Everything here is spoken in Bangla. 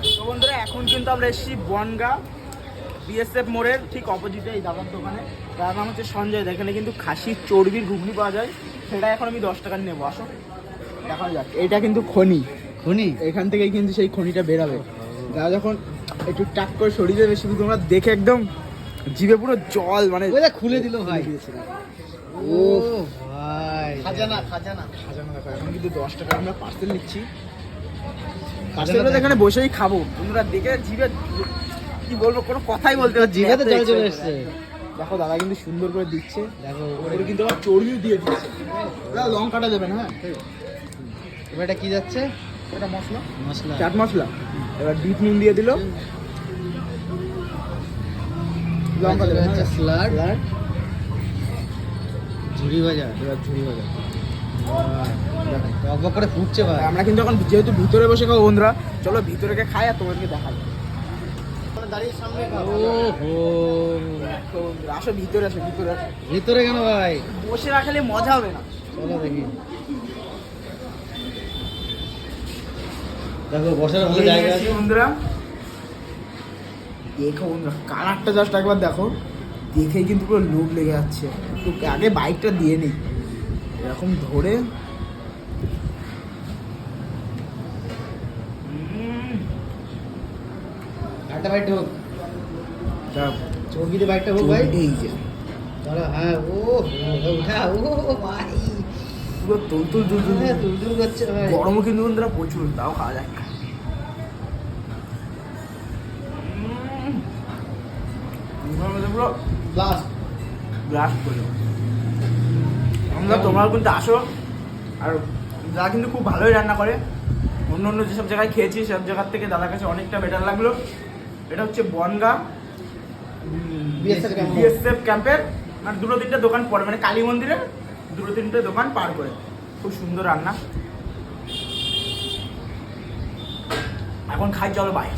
তো বন্ধুরা এখন কিন্তু আমরা এসেছি বনগাঁ বিএসএফ মোড়ের ঠিক অপোজিটে এই দাদার দোকানে। তার নাম হচ্ছে সঞ্জয়। এখানে কিন্তু খাসির চর্বির ঘুগনি পাওয়া যায়, সেটা এখন আমি 10 টাকার নেবো। আসো দেখা যাক। এটা কিন্তু খনি, এখান থেকেই কিন্তু সেই খনিটা বেরাবে। দাদা যখন একটু টাক করে সরিয়ে দেবে, শুধু তোমরা দেখে একদম জিভে পুরো জল মানে খুলে দিল ভাই। ও ভাই খাজানা দেখো। এখন কিন্তু 10 টাকা আমরা পার্সেল নিচ্ছি। পার্সেলটা এখানে বসেই খাবো। তোমরা দেখে জিভে কি বলবো, কোনো কথাই বলতে পারছি না, জিভেতে জল চলে এসছে। দেখো দাদা কিন্তু সুন্দর করে দিচ্ছে। দেখো ওপরে কিন্তু আবার চর্বিও দিয়ে দিচ্ছে। দাদা লঙ্কাটা দেবেন, হ্যাঁ। এবার এটা কি যাচ্ছে? এটা মশলা, মশলা, চাট মশলা। এবার বিট নুন দিয়ে দিল, লঙ্কা দেবেন, হচ্ছে স্যালাড, স্যালাড, ঝুরি ভাজা। এবার ঝুড়ি ভাজা। দেখো টক করে ফুটছে ভাই। আমরা কিন্তু এখন যেহেতু ভিতরে বসে খাবো বন্ধুরা, চলো ভিতরে গিয়ে খাই আর তোমাদেরকে দেখাই। ওহো, দেখো বন্ধুরা, আসো ভিতরে, আসো ভিতরে আসো। ভিতরে কেন ভাই? বসে রাখলে মজা হবে না। চলো দেখি। দেখো বসার ভালো জায়গা আছে বন্ধুরা। দেখো বন্ধুরা, কালারটা জাস্ট একবার দেখো, দেখেই কিন্তু পুরো লোভ লেগে যাচ্ছে। একটু আগে বাইকটা দিয়ে নেই, এরকম ধরে। একটা বাইকটা হোক, চর্বিতে বাইকটা হোক ভাই। এই যে চলো, হ্যাঁ। ও উঠা, ও ভাই পুরো তুলতুল তুলতুল হ্যাঁ, তুলতুল করছে ভাই। গরমও কিন্তু বন্ধুরা প্রচুর, তাও খাওয়া যায়। পুরো ব্লাস্ট। ব্লাস্ট করে আমরা। তোমরাও কিন্তু আসো। আর দাদা কিন্তু খুব ভালোই রান্না করে। অন্য অন্য যেসব জায়গায় খেয়েছি সব জায়গার থেকে দাদার কাছে অনেকটা বেটার লাগলো। এটা হচ্ছে বনগাঁ বিএসএফ ক্যাম্পের আর 2-3টে দোকান পরে, মানে কালী মন্দিরের 2-3টে দোকান পার করে। খুব সুন্দর রান্না। এখন খাই, চলো বাই।